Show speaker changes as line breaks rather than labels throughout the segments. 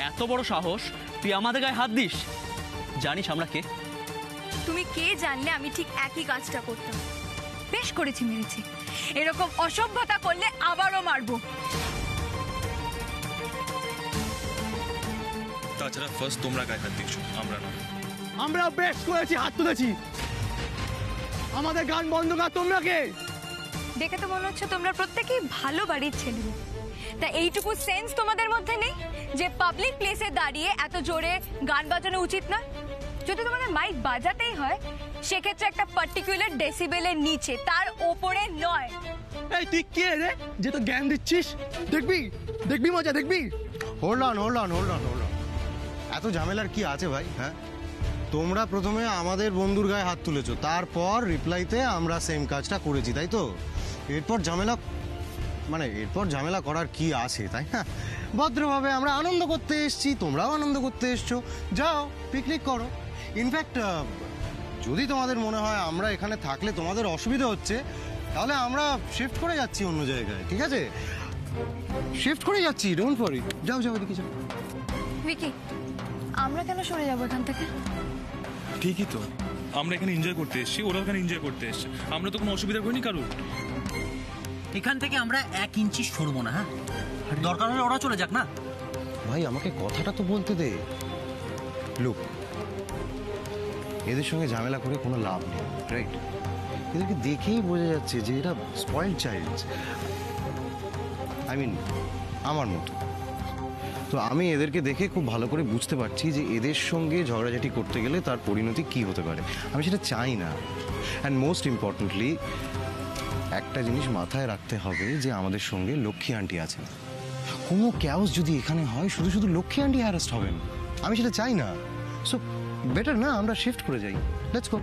এত বড় সাহস তুই আমাদের গায়ে হাত দিস? জানিস আমরা কে?
তুমি কে জানলে আমি ঠিক একই কাজটা করতাম। বেশ করেছি, মেরেছি। এরকম অসভ্যতা করলে আবারও মারবো।
তাছাড়া ফার্স্ট তোমরা গায়ে হাত দিচ্ছ, আমরা না।
আমরা বেশ করেছি, হাত তুলেছি। আমাদের গান বন্ধ কর। তোমরা কে?
দেখে তো মনে হচ্ছে তোমরা প্রত্যেকেই ভালো বাড়ির ছেলে। তা এইটুকু সেন্স তোমাদের মধ্যে নেই যে পাবলিক প্লেসে দাঁড়িয়ে এত জোরে গান বাজানো উচিত না? যদি তোমাদের মাইক বাজাতেই হয় সেক্ষেত্রে একটা পার্টিকুলার ডেসিবেলের নিচে, তার ওপরে নয়।
এই তুই কে রে যে তো জ্ঞান দিচ্ছিস? দেখবি দেখবি মজা দেখবি।
Hold on. এত ঝামেলার কি আছে ভাই? হ্যাঁ, তোমরা প্রথমে আমাদের বন্ধুর গায়ে হাত তুলেছো, তারপর রিপ্লাইতে আমরা সেম কাজটা করেছি, তাই তো? এরপর ঝামেলা করার কি আছে, তাই না? ভদ্রভাবে আমরা আনন্দ করতে এসেছি, তোমরাও আনন্দ করতে এসছো, যাও পিকনিক করো। ইনফ্যাক্ট যদি তোমাদের মনে হয় আমরা এখানে থাকলে তোমাদের অসুবিধা হচ্ছে, তাহলে আমরা শিফট করে যাচ্ছি অন্য জায়গায়, ঠিক আছে? শিফট করে যাচ্ছি, ডোন্ট ওয়ারি। যাও এদিকে যাও।
ভিকি, আমরা কেন সরে যাবো এখান থেকে?
ঠিকই তো, আমরা এখানে এনজয় করতে এসেছি, ওরা ওখানে এনজয় করতে এসছে। আমরা তো কোনো অসুবিধা করিনি কারোর।
এখান থেকে আমরা 1 ইঞ্চি সরবো না। হ্যাঁ, দরকার হলে ওরা চলে যাক না।
ভাই আমাকে কথাটা তো বলতে দে। লুক, এদের সঙ্গে ঝামেলা করে কোনো লাভ নেই, রাইট? এদেরকে দেখেই বোঝা যাচ্ছে যে এরা স্পয়েলড চাইল্ড, আমার মতো। তো আমি এদেরকে দেখে খুব ভালো করে বুঝতে পারছি যে এদের সঙ্গে ঝগড়াঝাটি করতে গেলে তার পরিণতি কি হতে পারে। আমি সেটা চাই না। অ্যান্ড মোস্ট ইম্পর্টেন্টলি একটা জিনিস মাথায় রাখতে হবে যে আমাদের সঙ্গে লক্ষ্মী আন্টি আছেন। কোনো ক্যাওস যদি এখানে হয়, শুধু লক্ষ্মী আন্টি হ্যারাস্ট হবেন, আমি সেটা চাই না। সো বেটার না আমরা শিফট করে যাই। Let's go.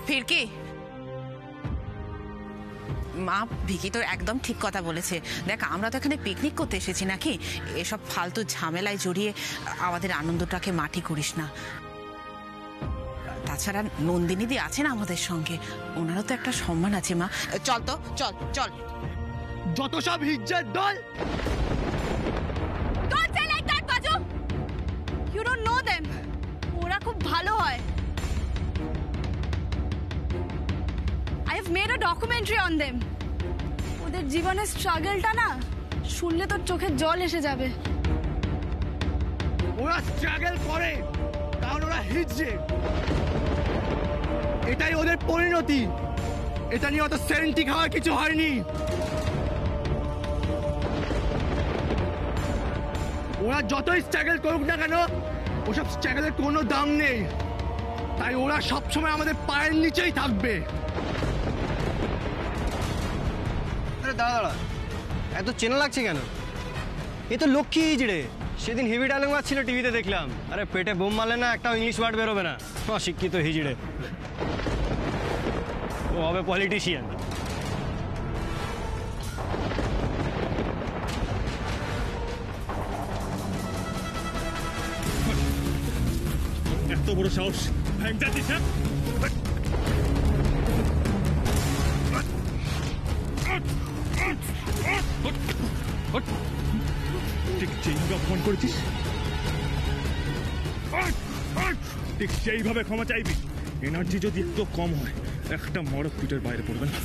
ফিরকি, মা ভিকি তো একদম ঠিক কথা বলেছে। দেখ, আমরা তো এখানে পিকনিক করতে এসেছি নাকি? এসব ফালতু ঝামেলায় জড়িয়ে আমাদের আনন্দটাকে মাটি করিস না। তাছাড়া নন্দিনীদি আছেন আমাদের সঙ্গে, ওনারও তো একটা সম্মান আছে। মা চল তো, চল।
যত সব হিজ্জার দল।
You don't know them. ওরা খুব ভালো হয়। I have made a documentary on them. ওদের জীবনের স্ট্রাগলটা না শুনলে তোর চোখে জল এসে যাবে।
ওরা স্ট্রাগল করে কারণ ওরা হিজড়ে। এটাই ওদের পরিণতি। এটা নিয়ে অত সেন্টি খাওয়ার কিছু হয়নি। ওরা যতই স্ট্রাগল করুক না কেন, ওসব স্ট্রাগলের কোনো দাম নেই। তাই ওরা সবসময় আমাদের পায়ের নিচেই থাকবে।
আরে দাঁড়া, এত চেনা লাগছে কেন? এ তো লক্ষ্মী হিজড়ে। সেদিন হেভি ডায়লগ মারছিল টিভিতে দেখলাম। আরে পেটে বোম মারলে না একটাও ইংলিশ ওয়ার্ড বেরোবে না। অশিক্ষিত হিজড়ে। ও হবে পলিটিশিয়ান।
এত বড় সাহস ভেঙে যাচ্ছিস? ঠিক যেইভাবে ফোন করেছিস, ঠিক সেইভাবে ক্ষমা চাইবি। এনার্জি যদি একটু কম হয়, একটা মরক পিঠের বাইরে পড়বে না।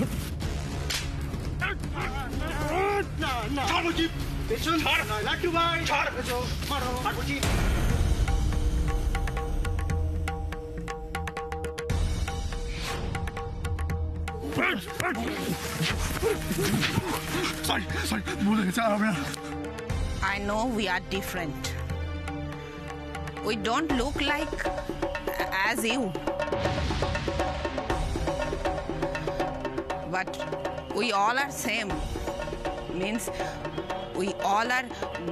I know we are different. We don't look like as you. But we all are same. Means we all are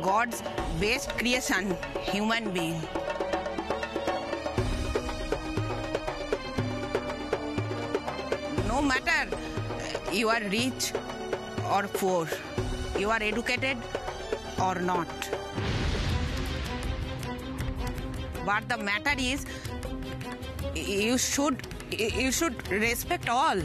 God's best creation, human being. No matter you are rich or poor, you are educated or not. But the matter is, you should respect all.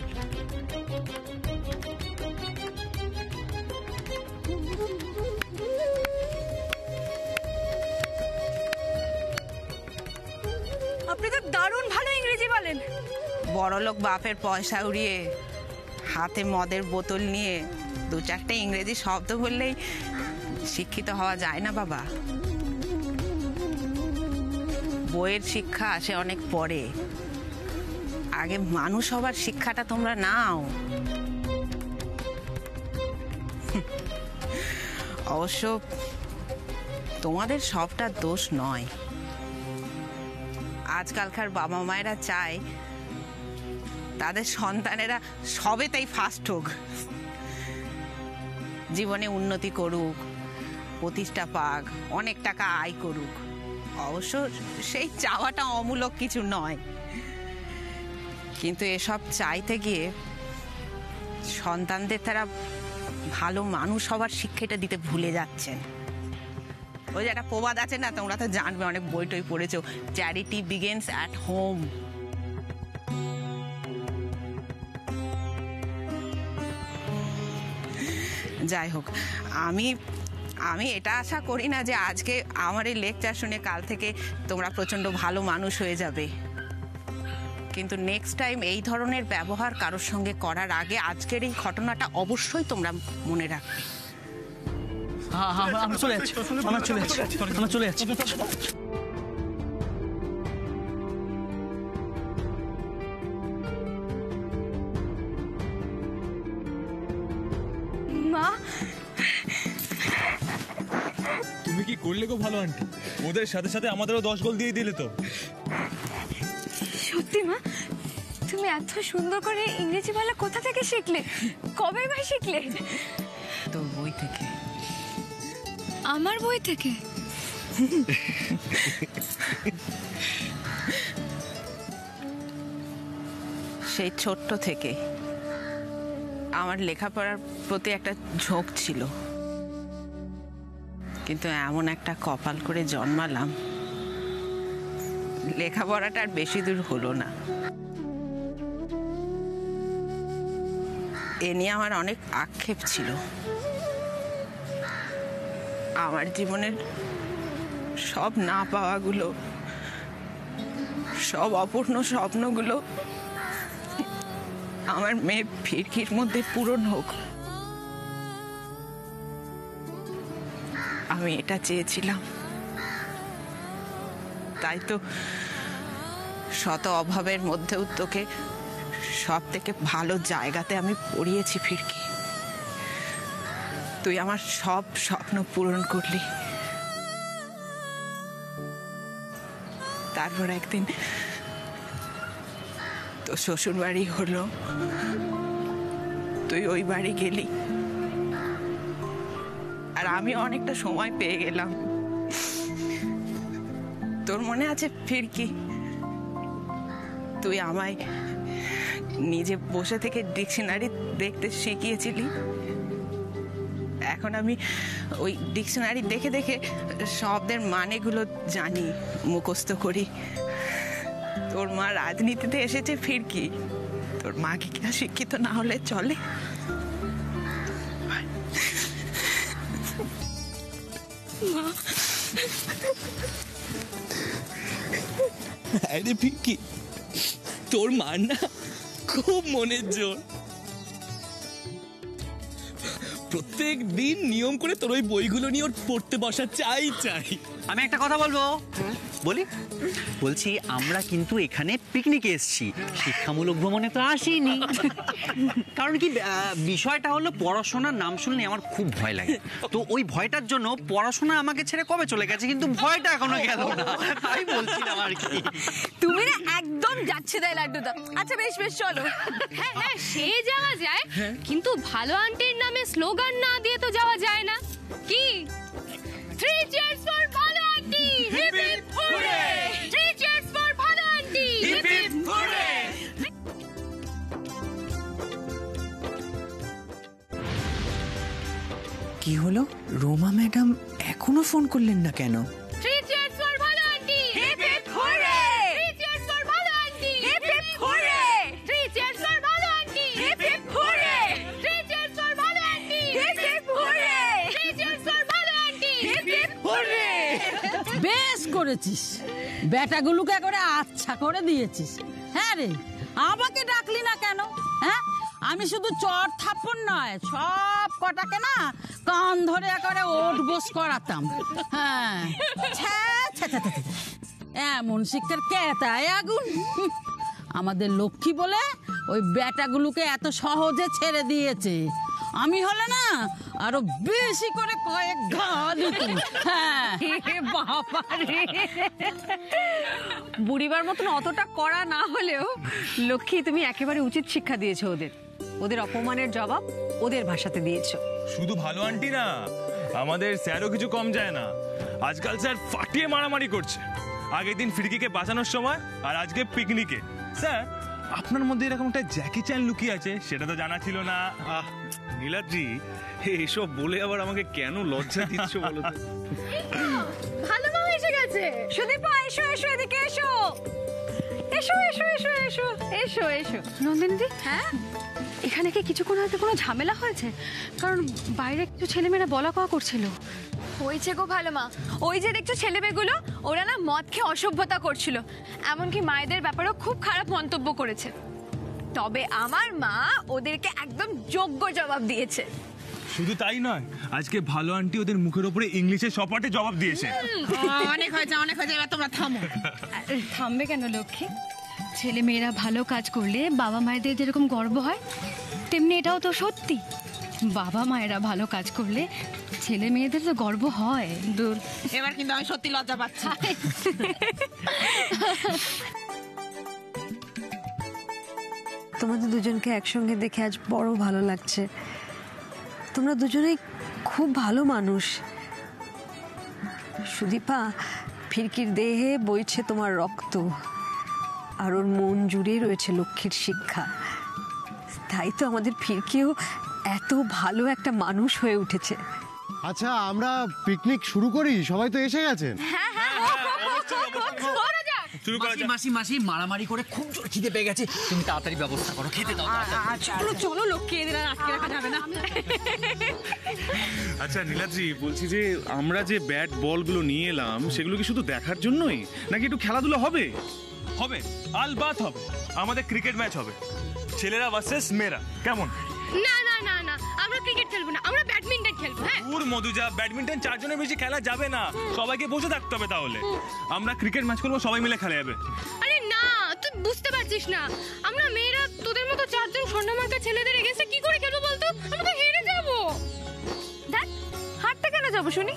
আপনি তো দারুণ ভালো ইংরেজি বলেন।
বড়লোক বাপের পয়সা উড়িয়ে হাতে মদের বোতল নিয়ে 2-4টে ইংরেজি শব্দ বললেই শিক্ষিত হওয়া যায় না বাবা। বইয়ের শিক্ষা আসে অনেক পরে, আগে মানুষ হবার শিক্ষাটা তোমরা নাও। অবশ্য তোমাদের সবটা দোষ নয়। আজকালকার বাবা মায়েরা চায় তাদের সন্তানেরা সবেতেই ফার্স্ট হোক, জীবনে উন্নতি করুক, প্রতিষ্ঠা পাক, অনেক টাকা আয় করুক। অবশ্য সেই চাওয়াটা অমূলক কিছু নয়, কিন্তু এসব চাইতে গিয়ে সন্তানদের তারা ভালো মানুষ হবার শিক্ষাটা দিতে ভুলে যাচ্ছেন। ওই যে একটা প্রবাদ আছে না, তোমরা তো জানবে, অনেক বই টই পড়েছো, চ্যারিটি বিগিনস অ্যাট হোম। যাই হোক, আমি এটা আশা করি না যে আজকে আমার এই লেকচার শুনে কাল থেকে তোমরা প্রচণ্ড ভালো মানুষ হয়ে যাবে, কিন্তু নেক্সট টাইম এই ধরনের ব্যবহার কারোর সঙ্গে করার আগে আজকের এই ঘটনাটা অবশ্যই তোমরা মনে রাখবে।
আমরা চলে যাচ্ছি, আমরা চলে যাচ্ছি।
মা,
তুমি কি করলে গো ভালো আন্টি, ওদের সাথে সাথে আমাদেরও 10 গোল দিয়ে দিলে তো।
সত্যি মা, তুমি এত সুন্দর করে ইংরেজি বলা কোথা থেকে শিখলে? কবে ভাই শিখলে?
তোর বই থেকে।
আমার বই থেকে?
সেই ছোট্ট থেকে আমার লেখাপড়ার প্রতি একটা ঝোঁক ছিল, কিন্তু এমন একটা কপাল করে জন্মালাম, লেখাপড়াটা আর বেশি দূর হলো না। এ নিয়ে আমার অনেক আক্ষেপ ছিল। আমার জীবনের সব না পাওয়াগুলো, সব অপূর্ণ স্বপ্নগুলো আমার মেয়ে ফিরকির মধ্যে পূরণ হোক, আমি এটা চেয়েছিলাম। তাই তো শত অভাবের মধ্যেও তোকে সব থেকে ভালো জায়গাতে আমি পড়িয়েছি ফিরকি। তুই আমার সব স্বপ্ন পূরণ করলি। তারপর একদিন তো শ্বশুর বাড়ি হলো, তুই ওই বাড়ি গেলি, আর আমি অনেকটা সময় পেয়ে গেলাম। তোর মনে আছে ফিরকি, তুই আমায় নিজে বসে থেকে ডিকশনারি দেখতে শিখিয়েছিলি। এখন আমি ওই ডিকশনারি দেখে দেখে শব্দের মানেগুলো জানি, মুখস্থ করি। তোর মা রাজনীতিতে এসেছে ফিরকি, তোর মা কি কিনা শিক্ষিত না হলে চলে?
আরে ফিরকি, তোর মা না খুব মনের জোর। প্রত্যেক দিন নিয়ম করে তোর ওই বইগুলো নিয়ে ওর পড়তে বসা চাই।
আমি একটা কথা বলবো, বলছি আমরা কিন্তু এখানে পিকনিকে এসেছি, শিক্ষামূলক ভ্রমণে তো আসিনি। কারণ কি বিষয়টা হলো, পড়াশোনার নাম শুনলে আমার খুব ভয় লাগে, তো ওই ভয়টার জন্য পড়াশোনা আমাকে ছেড়ে কবে চলে গেছে, কিন্তু ভয়টা এখনো গেল না, তাই বলছিলাম আর কি।
তুমি না একদম যাচ্ছে তাই লাড্ডুদা। আচ্ছা বেশ বেশ চলো।
হ্যাঁ হ্যাঁ, সে যাওয়া যায়, কিন্তু ভালো আন্টির নামে স্লোগান না দিয়ে তো যাওয়া যায় না। কি 3 cheers for ভালো aunty, hip hip hooray! 3 cheers for ভালো আন্টি, হিপ হিপ হুররে!
কি হলো, রোমা ম্যাডাম এখনো ফোন করলেন না কেন?
3 cheers for ভালো aunty,
hip hip hooray!
3 cheers for ভালো aunty,
hip hip hooray!
3 cheers for ভালো aunty,
hip hip hooray!
3 cheers for ভালো aunty,
hip hip hooray!
3 cheers for ভালো আন্টি,
হিপ হিপ হুররে!
বেশ করেছিস, বেটাগুলোকে করে আচ্ছা করে দিয়েছিস। হ্যাঁ রে, আমাকে ডাকলি না কেন? হ্যাঁ, আমি শুধু চর থাপ্পড় নয়, সব কটাকে না কান ধরে করে ওঠ বস করাতাম। হ্যাঁ, এমন শিক্ষার কেতায় আগুন। আমাদের লক্ষ্মী বলে ওই বেটাগুলোকে এত সহজে ছেড়ে দিয়েছে। আমি হলে না আরো বেশি করে কয়েক ঘা দিতাম। হ্যাঁ
বাবা রে, বুড়িবার মতন অতটা করা না হলেও লক্ষ্মী তুমি একেবারে উচিত শিক্ষা দিয়েছো ওদের। ওদের অপমানের জবাব ওদের ভাষাতে দিয়েছো।
শুধু ভালো আন্টি না, আমাদের স্যারও কিছু কম যায় না। আজকাল স্যার ফাটিয়ে মারামারি করছে। আগের দিন ফিরকিকে বাঁচানোর সময়, আর আজকে পিকনিকে। স্যার, আপনার মধ্যে এরকম একটা জ্যাকি চ্যান লুকিয়ে আছে, সেটা তো জানা ছিল না।
নীলাদ্রি, এসব বলে আবার আমাকে কেন লজ্জা দিচ্ছ বলো তো?
ভালো মামা এসে গেছে।
সুদীপা, এসো এসো, এদিকে এসো। এসো এসো এসো এসো এসো এসো। নন্দিনীদি, হ্যাঁ এখানে কি কিছুক্ষণ হয়তো কোনো ঝামেলা হয়েছে? কারণ বাইরে কিছু ছেলেমেয়েরা বলা কওয়া করছিল।
হয়েছে গো ভালো মা, ওই যে দেখছো ছেলেমেয়েগুলো, ওরা না মদ খেয়ে অসভ্যতা করছিল, এমনকি মায়েদের ব্যাপারেও খুব খারাপ মন্তব্য করেছে। তবে আমার মা ওদেরকে একদম যোগ্য জবাব দিয়েছে।
শুধু তাই নয়, আজকে ভালো আন্টি ওদের মুখের উপরে ইংলিশে সপাটে জবাব দিয়েছে।
অনেক হয়েছে, অনেক হয়েছে, এবার তোমরা থামো।
থামবে কেন লক্ষ্মী? ছেলে মেয়েরা ভালো কাজ করলে বাবা মায়েদের যেরকম গর্ব হয়, তেমনি এটাও তো সত্যি। বাবা মায়েরা ভালো কাজ করলে ছেলে মেয়েদের তো গর্ব হয়। দূর,
এবার কিন্তু আমি সত্যি লজ্জা পাচ্ছি।
তোমাদের দুজনকে একসঙ্গে দেখে আজ বড় ভালো লাগছে। তোমরা দুজনেই খুব ভালো মানুষ। সুদীপা, ফিরকির দেহে বইছে তোমার রক্ত, আর ওর মন জুড়ে রয়েছে লক্ষ্মীর শিক্ষা। তাই তো আমাদের ফিরকিও এত ভালো একটা মানুষ হয়ে উঠেছে।
আচ্ছা, আমরা পিকনিক শুরু করি, সবাই তো এসে গেছেন।
মাসি মাসি মারামারি করে খুব জোর খিদে পেয়ে গেছে, তুমি তাড়াতাড়ি ব্যবস্থা করো, খেতে দাও।
চলো চলো লক্ষ্মী, এদের আর আটকে রাখা যাবে না।
আচ্ছা নীলাদ্রি, বলছি যে আমরা যে ব্যাট বলগুলো নিয়ে এলাম, সেগুলো কি শুধু দেখার জন্যই, নাকি একটু খেলাধুলা হবে?
হবে, আলবাত হবে। আমাদের ক্রিকেট ম্যাচ হবে, ছেলেরা ভার্সেস মেয়েরা। কেমন?
না না না না, আমরা ক্রিকেট খেলবো না, আমরা ব্যাডমিন্টন খেলবো। হ্যাঁ
ওর মধুজা, ব্যাডমিন্টন 4 জনের বেশি খেলা যাবে না, সবাইকে বসে থাকতে হবে। তাহলে আমরা ক্রিকেট ম্যাচ করবো, সবাই মিলে খেলা যাবে।
আরে না, তুই বুঝতে পারছিস না, আমরা মেয়েরা তোদের মতো 4 জন স্বর্ণমার্কা ছেলেদের এগেইনস্টে কি করে খেলবো বলতো? আমরা তো হেরে যাবো।
দেখ, হারতে কেন যাবো শুনি?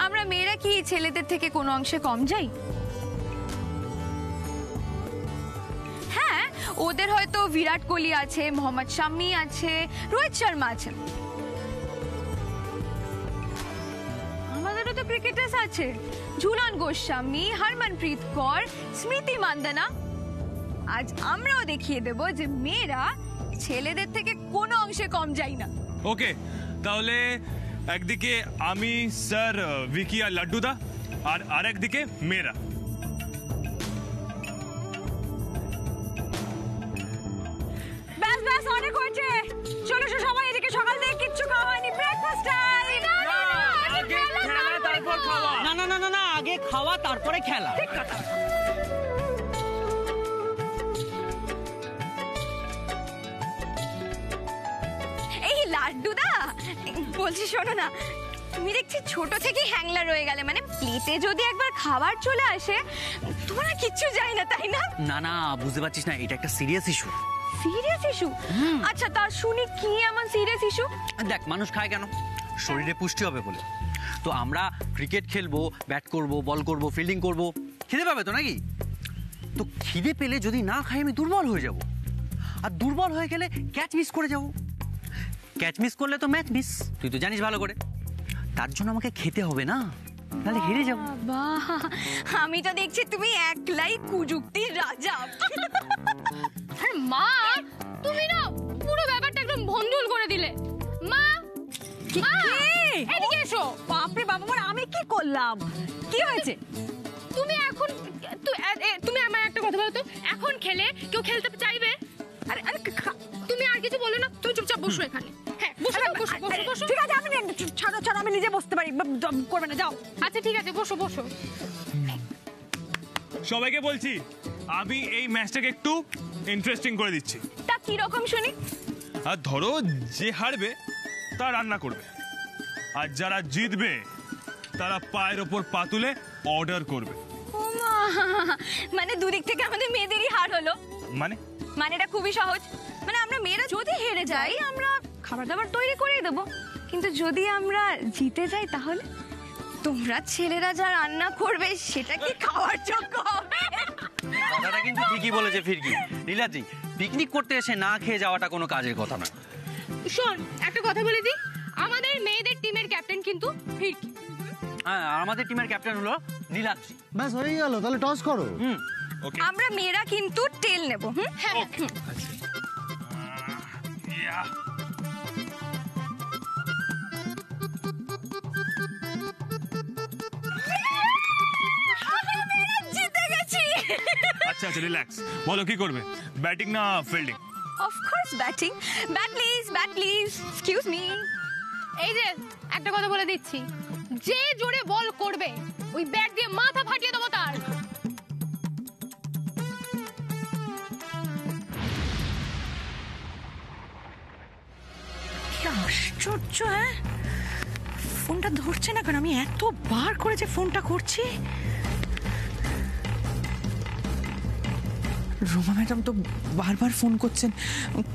আমরা মেয়েরা কি ছেলেদের থেকে কোনো অংশে কম যাই? হ্যাঁ, ওদের হয়তো বিরাট কোহলি আছে, মোহাম্মদ শামি আছে, রোহিত শর্মা আছে, আমাদেরও তো ক্রিকেটার্স আছে, ঝুলন গোস্বামী, হরমনপ্রীত কৌর, স্মৃতি মান্দানা। আজ আমরাও দেখিয়ে দেব যে মেয়েরা ছেলেদের থেকে কোনো অংশে কম যাই না।
ওকে, তাহলে একদিকে আমি, স্যার, ভিকি আর লাড্ডুদা, আর আরেকদিকে মেয়েরা।
ব্যাস ব্যাস, অনেক হয়েছে। চলো সবাই, এদিকে সকাল থেকে কিচ্ছু খাওয়া হয়নি, ব্রেকফাস্ট টাইম।
না না না না না, আগে খাওয়া তারপরে খেলা।
এই লাড্ডুদা, বলছি শোনো না, তুমি দেখছি ছোট থেকেই হ্যাংলা রয়ে গেলে। মানে প্লেটে যদি একবার খাবার চলে আসে, তোমার আর কিচ্ছু যায় না, তাই না?
না না, বুঝতে পারছিস না, এটা একটা সিরিয়াস ইস্যু।
Serious issue? আচ্ছা, তা শুনি কি এমন সিরিয়াস ইস্যু?
দেখ, মানুষ খায় কেন? শরীরে পুষ্টি হবে বলে। তো আমরা ক্রিকেট খেলবো, ব্যাট করব, বল করব, ফিল্ডিং করব, খিদে পাবে তো নাকি? তো খিদে পেলে যদি না খাই আমি দুর্বল হয়ে যাব, আর দুর্বল হয়ে গেলে ক্যাচ মিস করে যাব, ক্যাচ মিস করলে তো ম্যাচ মিস, তুই তো জানিস ভালো করে। তার জন্য আমাকে খেতে হবে না, তাহলে হেরে যাব।
বাহ, আমি তো দেখছি তুমি একলাই কুযুক্তির রাজা।
আরে মা, তুমি না পুরো ব্যাপারটা একদম ভন্ডুল করে দিলে। মা, এদিকে এসো।
বাপরে বাবা, আমি কি করলাম? কি হয়েছে?
তুমি এখন তুমি আমার একটা কথা বলো তো, এখন খেলে কেউ খেলতে চাইবে? আরে আরে তুমি আর কিছু বলো না, তুমি চুপচাপ বসো এখানে। হ্যাঁ, বসো বসো বসো বসো।
ঠিক আছে, আমি ছাড়ো ছাড়ো, আমি নিজে বসতে পারি, করবে না, যাও।
আচ্ছা ঠিক আছে, বসো বসো।
সবাইকে বলছি আমি এই ম্যাচটাকে একটু ইন্টারেস্টিং করে দিচ্ছি।
তা কি রকম শুনি?
আর ধরো যে হারবে তা রান্না করবে, আর যারা জিতবে তারা পায়ের ওপর পা তুলে অর্ডার করবে।
মানে দুদিক থেকে আমাদের মেয়েদেরই হার হলো।
মানে
এটা খুবই সহজ। মানে আমরা মেয়েরা যদি হেরে যাই আমরা খাবার দাবার তৈরি করে দেবো, কিন্তু যদি আমরা জিতে যাই তাহলে তোমরা ছেলেরা যা রান্না করবে সেটা কি খাওয়ার যোগ্য হবে?
কথাটা কিন্তু ঠিকই বলেছে ফিরকি। লীলাজি, পিকনিক করতে এসে না খেয়ে যাওয়াটা কোনো কাজের কথা না।
শোন, একটা কথা বলে দিই, আমাদের মেয়েদের টিমের ক্যাপ্টেন কিন্তু ফিরকি।
হ্যাঁ, আর আমাদের টিমের ক্যাপ্টেন হলো নীলাদ্রি।
ব্যাস হয়ে গেল, তাহলে টস করো।
আমরা মেয়েরা কিন্তু টেল নেব।
হ্যাঁ,
আচ্ছা রিল্যাক্স, বলো কি করবে, ব্যাটিং না fielding?
Of course batting. Bat please. Excuse me.
এই যে একটা কথা বলে দিচ্ছি, যে জোরে বল করবে ওই ব্যাট দিয়ে মাথা ফাটিয়ে দেবো তার।
কি আশ্চর্য! হ্যাঁ, ফোনটা ধরছে না কেন? আমি এতবার করে যে ফোনটা করছি। রোমা ম্যাডাম তো বারবার ফোন করছেন,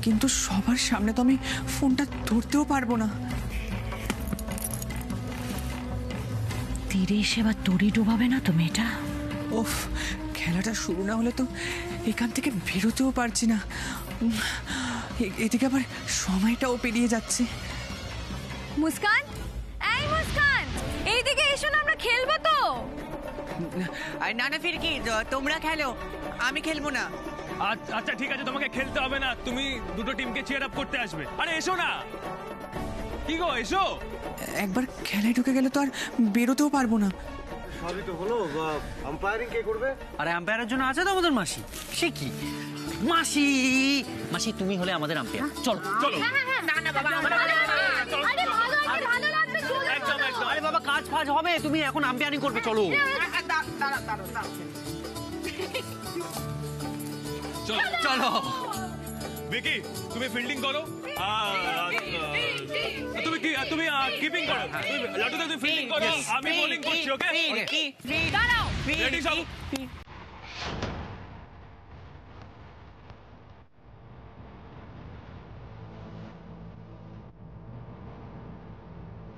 কিন্তু সবার সামনে তো আমি ফোনটা ধরতেও পারবো না। তীরে এসে আবার তরি ডোবাবে না তো মেয়েটা? ওফ, খেলাটা শুরু না হলে তো এখান থেকে বেরোতেও পারছি না। এদিকে আবার সময়টাও পেরিয়ে যাচ্ছে।
মুস্কান, এই মুস্কান, এইদিকে এসো না, আমরা খেলবো তো।
না না ফিরকি, তোমরা খেলো, আমি খেলবো না।
আচ্ছা ঠিক আছে, তোমাকে খেলতে হবে না, তুমি দুটো টিমকে চিয়ার আপ করতে আসবে। আরে এসো না, কি গো এসো।
একবার খেলায় ঢুকে গেলে তো আর বেরোতেও পারবো না।
সবই তো হলো, আম্পায়ারিং কে করবে?
আরে আম্পায়ারের জন্য আছে তো আমাদের মাসি। সে কি মাসি, তুমি হলে আমাদের আম্পায়ার। চলো।
না বাবা,
আরে বাবা, কাজ ফাজ হবে, তুমি এখন আম্পায়ারিং করবে। চলো চলো।
ভিকি, তুমি ফিল্ডিং করো, তুমি কিপিং করো। লাটুদা তুমি ফিল্ডিং করো, আমি বোলিং করছি। ওকে,
দাঁড়াও,
রেডি সব?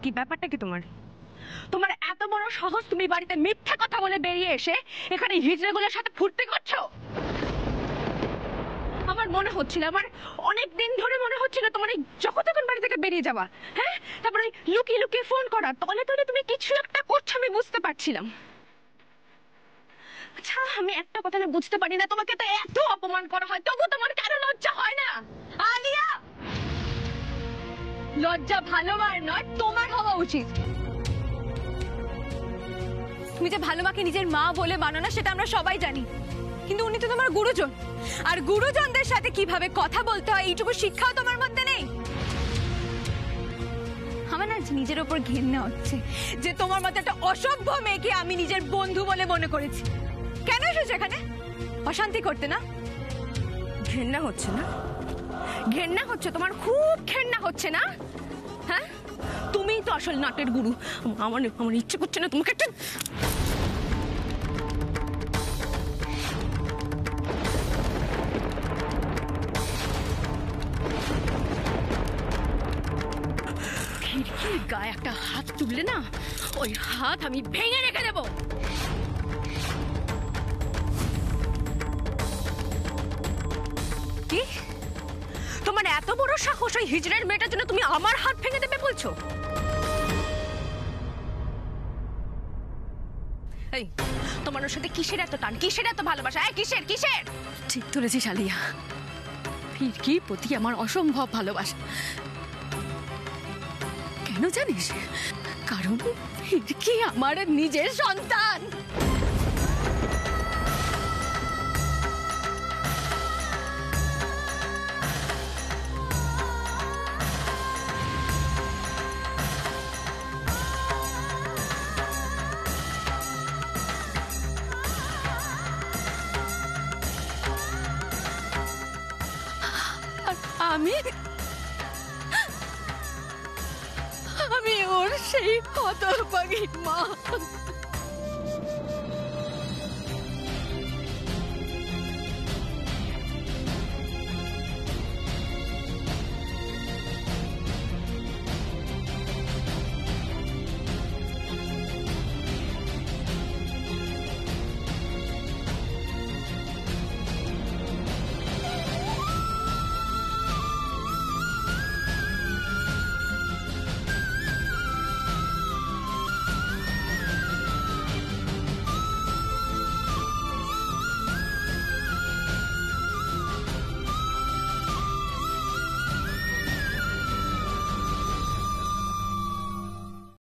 কি ব্যাপারটা কি তোমার? তোমার এত বড় সাহস, তুমি বাড়িতে মিথ্যা কথা বলে বেরিয়ে এসে এখানে হিজড়েগুলোর সাথে ফুর্তি করছো? আমার মনে হচ্ছিল, আমার অনেক দিন ধরে মনে হচ্ছিল তোমার এই যখন বাড়ি থেকে বেরিয়ে যাওয়া। হ্যাঁ, তারপরে লুকিয়ে ফোন করা, তলে তুমি কিছু একটা করছো, আমি বুঝতে পারছিলাম। আচ্ছা, আমি একটা কথা না বুঝতে পারি না, তোমাকে তো এত অপমান করা হয়, তবু তোমার কেন লজ্জা হয় না? আলিয়া, লজ্জা ভালোবার নয়, তোমার হওয়া উচিত।
তুমি যে ভালো মাকে নিজের মা বলে মানো না সেটা আমরা সবাই জানি, কিন্তু উনি তো তোমার গুরুজন, আর গুরুজনদের সাথে কিভাবে কথা বলতে হয় এইটুকু শিক্ষাও তোমার মধ্যে নেই। আমার না নিজের ওপর ঘেন্না হচ্ছে যে তোমার মতো একটা অসভ্য মেয়েকে আমি নিজের বন্ধু বলে মনে করেছি। কেন এসেছো এখানে? অশান্তি করতে না?
ঘেন্না হচ্ছে না? ঘেন্না হচ্ছে তোমার? খুব ঘেন্না হচ্ছে না? হ্যাঁ, তুমিই তো আসল নাটের গুরু। আমার ইচ্ছে করছে না তোমাকে একটা খিড়কির গায়ে একটা হাত তুললে না, ওই হাত আমি ভেঙে রেখে দেবো।
কি? তোমার এত বড় সাহস, ওই হিজড়ের মেয়েটার জন্য তুমি আমার হাত ভেঙে দেবে বলছো?
এই, তোমার ওর সাথে কিসের এত টান, কিসের এত ভালোবাসা? কিসের? ঠিক ধরেছিস আলিয়া, ফিরকির প্রতি আমার অসম্ভব ভালোবাসা। কেন জানিস? কারণ ফিরকি আমার নিজের সন্তান।
আমি ওর সেই হতভাগী মা।